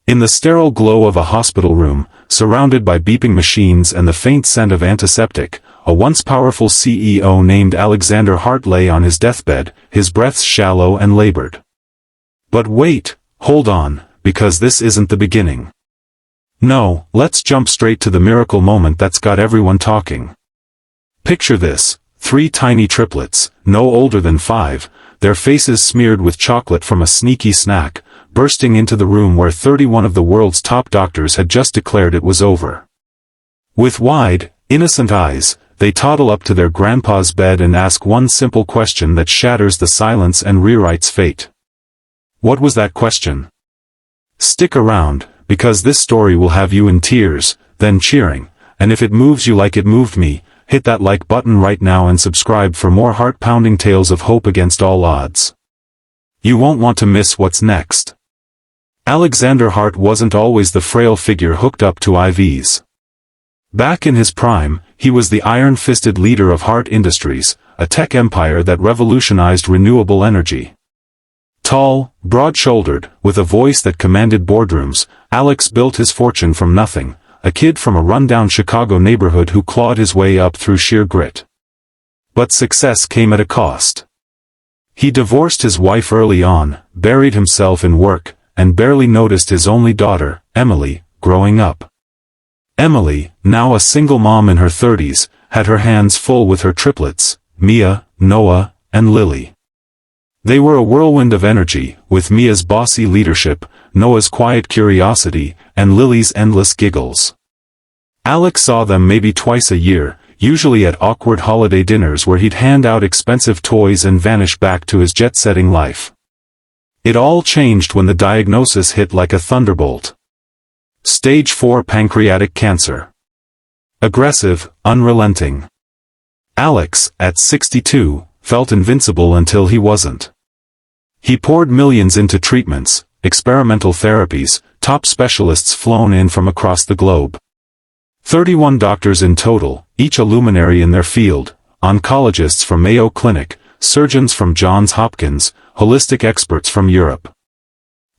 In the sterile glow of a hospital room, surrounded by beeping machines and the faint scent of antiseptic, a once powerful CEO named Alexander Hart lay on his deathbed, his breaths shallow and labored. But wait, hold on, because this isn't the beginning. No, let's jump straight to the miracle moment that's got everyone talking. Picture this, 3 tiny triplets, no older than 5, their faces smeared with chocolate from a sneaky snack, bursting into the room where 31 of the world's top doctors had just declared it was over. With wide, innocent eyes, they toddle up to their grandpa's bed and ask one simple question that shatters the silence and rewrites fate. What was that question? Stick around, because this story will have you in tears, then cheering, and if it moves you like it moved me, hit that like button right now and subscribe for more heart-pounding tales of hope against all odds. You won't want to miss what's next. Alexander Hart wasn't always the frail figure hooked up to IVs. Back in his prime, he was the iron-fisted leader of Hart Industries, a tech empire that revolutionized renewable energy. Tall, broad-shouldered, with a voice that commanded boardrooms, Alex built his fortune from nothing, a kid from a rundown Chicago neighborhood who clawed his way up through sheer grit. But success came at a cost. He divorced his wife early on, buried himself in work, and barely noticed his only daughter, Emily, growing up. Emily, now a single mom in her 30s, had her hands full with her triplets, Mia, Noah, and Lily. They were a whirlwind of energy, with Mia's bossy leadership, Noah's quiet curiosity, and Lily's endless giggles. Alex saw them maybe twice a year, usually at awkward holiday dinners where he'd hand out expensive toys and vanish back to his jet-setting life. It all changed when the diagnosis hit like a thunderbolt. Stage 4 pancreatic cancer. Aggressive, unrelenting. Alex, at 62, felt invincible until he wasn't. He poured millions into treatments, experimental therapies, top specialists flown in from across the globe. 31 doctors in total, each a luminary in their field, oncologists from Mayo Clinic, surgeons from Johns Hopkins, holistic experts from Europe.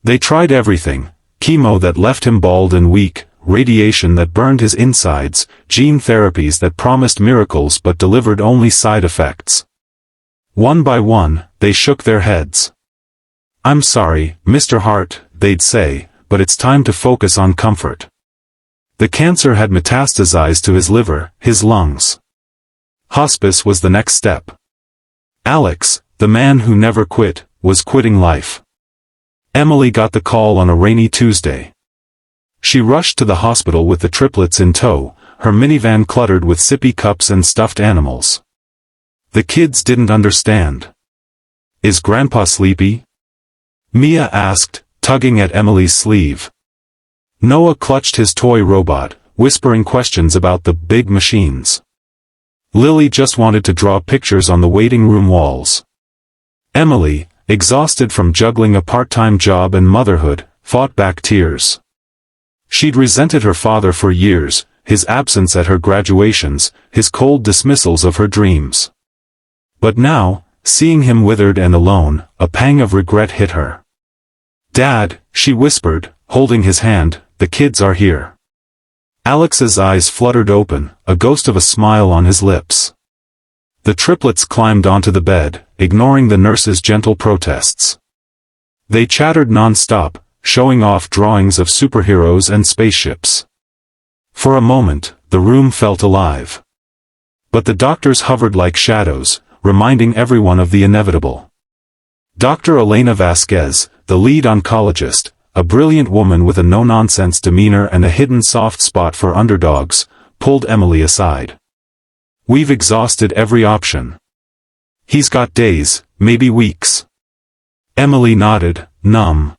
They tried everything, chemo that left him bald and weak, radiation that burned his insides, gene therapies that promised miracles but delivered only side effects. One by one, they shook their heads. "I'm sorry, Mr. Hart," they'd say, "but it's time to focus on comfort." The cancer had metastasized to his liver, his lungs. Hospice was the next step. Alex, the man who never quit, was quitting life. Emily got the call on a rainy Tuesday. She rushed to the hospital with the triplets in tow, her minivan cluttered with sippy cups and stuffed animals. The kids didn't understand. "Is Grandpa sleepy?" Mia asked, tugging at Emily's sleeve. Noah clutched his toy robot, whispering questions about the big machines. Lily just wanted to draw pictures on the waiting room walls. Emily, exhausted from juggling a part-time job and motherhood, fought back tears. She'd resented her father for years, his absence at her graduations, his cold dismissals of her dreams. But now, seeing him withered and alone, a pang of regret hit her. "Dad," she whispered, holding his hand, "the kids are here." Alex's eyes fluttered open, a ghost of a smile on his lips. The triplets climbed onto the bed, ignoring the nurse's gentle protests. They chattered non-stop, showing off drawings of superheroes and spaceships. For a moment, the room felt alive. But the doctors hovered like shadows, reminding everyone of the inevitable. Dr. Elena Vasquez, the lead oncologist, a brilliant woman with a no-nonsense demeanor and a hidden soft spot for underdogs, pulled Emily aside. "We've exhausted every option. He's got days, maybe weeks." Emily nodded, numb.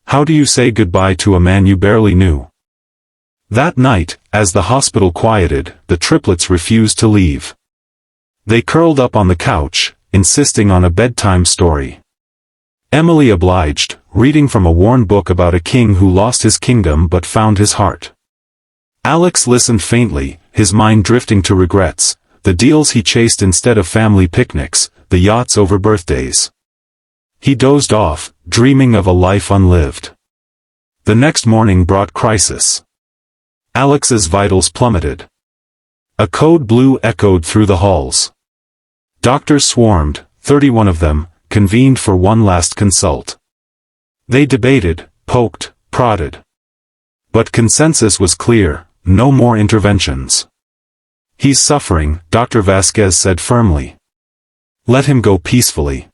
"How do you say goodbye to a man you barely knew?" That night, as the hospital quieted, the triplets refused to leave. They curled up on the couch, insisting on a bedtime story. Emily obliged, reading from a worn book about a king who lost his kingdom but found his heart. Alex listened faintly, his mind drifting to regrets, the deals he chased instead of family picnics, the yachts over birthdays. He dozed off, dreaming of a life unlived. The next morning brought crisis. Alex's vitals plummeted. A code blue echoed through the halls. Doctors swarmed, 31 of them, convened for one last consult. They debated, poked, prodded. But consensus was clear, no more interventions. He's suffering, Dr. Vasquez said firmly. Let him go peacefully.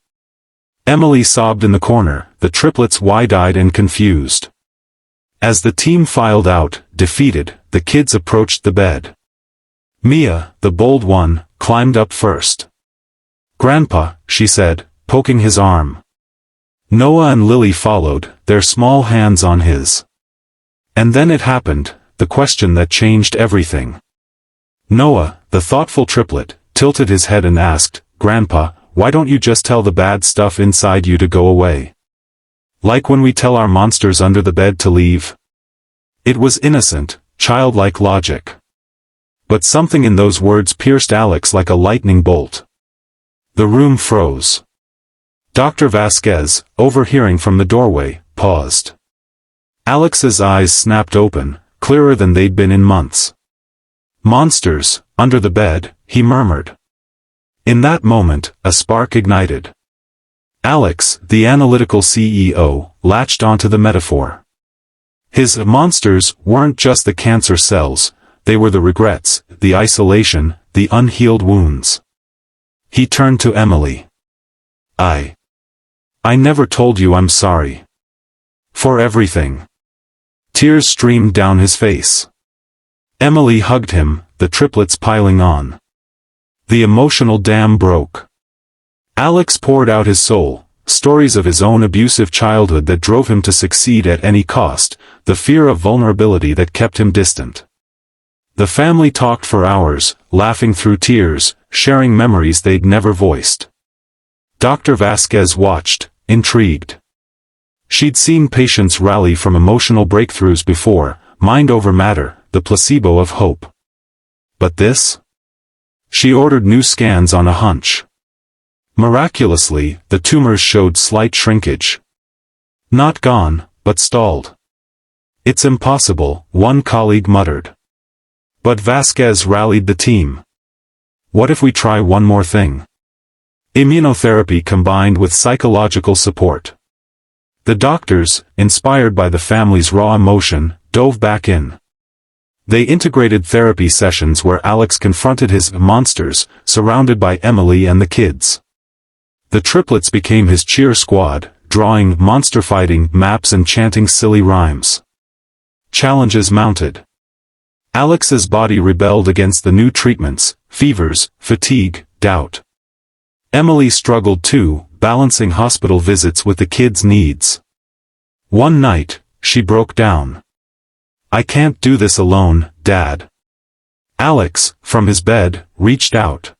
Emily sobbed in the corner, the triplets wide-eyed and confused. As the team filed out, defeated, the kids approached the bed. Mia, the bold one, climbed up first. "Grandpa," she said, poking his arm. Noah and Lily followed, their small hands on his. And then it happened, the question that changed everything. Noah, the thoughtful triplet, tilted his head and asked, "Grandpa, why don't you just tell the bad stuff inside you to go away? Like when we tell our monsters under the bed to leave?" It was innocent, childlike logic. But something in those words pierced Alex like a lightning bolt. The room froze. Dr. Vasquez, overhearing from the doorway, paused. Alex's eyes snapped open, clearer than they'd been in months. "Monsters, under the bed," he murmured. In that moment, a spark ignited. Alex, the analytical CEO, latched onto the metaphor. His monsters weren't just the cancer cells, they were the regrets, the isolation, the unhealed wounds. He turned to Emily. I never told you I'm sorry. For everything." Tears streamed down his face. Emily hugged him, the triplets piling on. The emotional dam broke. Alex poured out his soul, stories of his own abusive childhood that drove him to succeed at any cost, the fear of vulnerability that kept him distant. The family talked for hours, laughing through tears, sharing memories they'd never voiced. Dr. Vasquez watched, intrigued. She'd seen patients rally from emotional breakthroughs before, mind over matter, the placebo of hope. But this? She ordered new scans on a hunch. Miraculously, the tumors showed slight shrinkage. Not gone, but stalled. "It's impossible," one colleague muttered. But Vasquez rallied the team. "What if we try one more thing? Immunotherapy combined with psychological support." The doctors, inspired by the family's raw emotion, dove back in. They integrated therapy sessions where Alex confronted his monsters, surrounded by Emily and the kids. The triplets became his cheer squad, drawing monster-fighting maps and chanting silly rhymes. Challenges mounted. Alex's body rebelled against the new treatments, fevers, fatigue, doubt. Emily struggled too, balancing hospital visits with the kids' needs. One night, she broke down. "I can't do this alone, Dad." Alex, from his bed, reached out.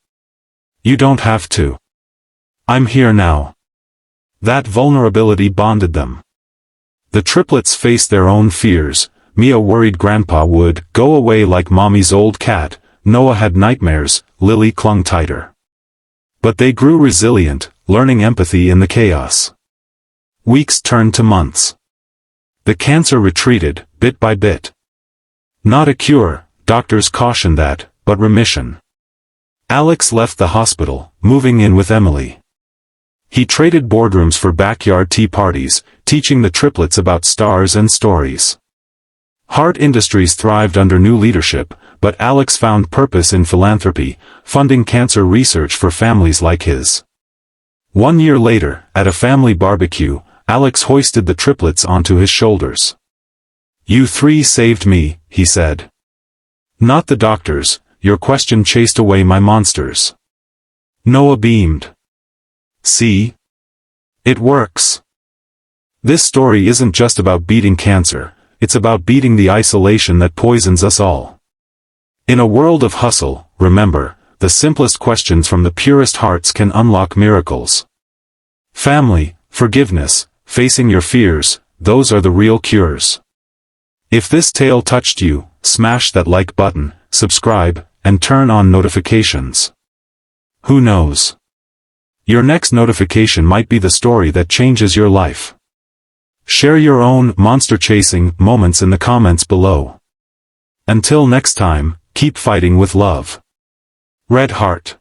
"You don't have to. I'm here now." That vulnerability bonded them. The triplets faced their own fears. Mia worried Grandpa would go away like Mommy's old cat, Noah had nightmares, Lily clung tighter. But they grew resilient, learning empathy in the chaos. Weeks turned to months. The cancer retreated, bit by bit. Not a cure, doctors cautioned that, but remission. Alex left the hospital, moving in with Emily. He traded boardrooms for backyard tea parties, teaching the triplets about stars and stories. Hart Industries thrived under new leadership, but Alex found purpose in philanthropy, funding cancer research for families like his. 1 year later, at a family barbecue, Alex hoisted the triplets onto his shoulders. "You three saved me," he said. "Not the doctors, your question chased away my monsters." Noah beamed. "See? It works." This story isn't just about beating cancer, it's about beating the isolation that poisons us all. In a world of hustle, remember, the simplest questions from the purest hearts can unlock miracles. Family, forgiveness, facing your fears, those are the real cures. If this tale touched you, smash that like button, subscribe, and turn on notifications. Who knows? Your next notification might be the story that changes your life. Share your own monster-chasing moments in the comments below. Until next time, keep fighting with love. Red Heart.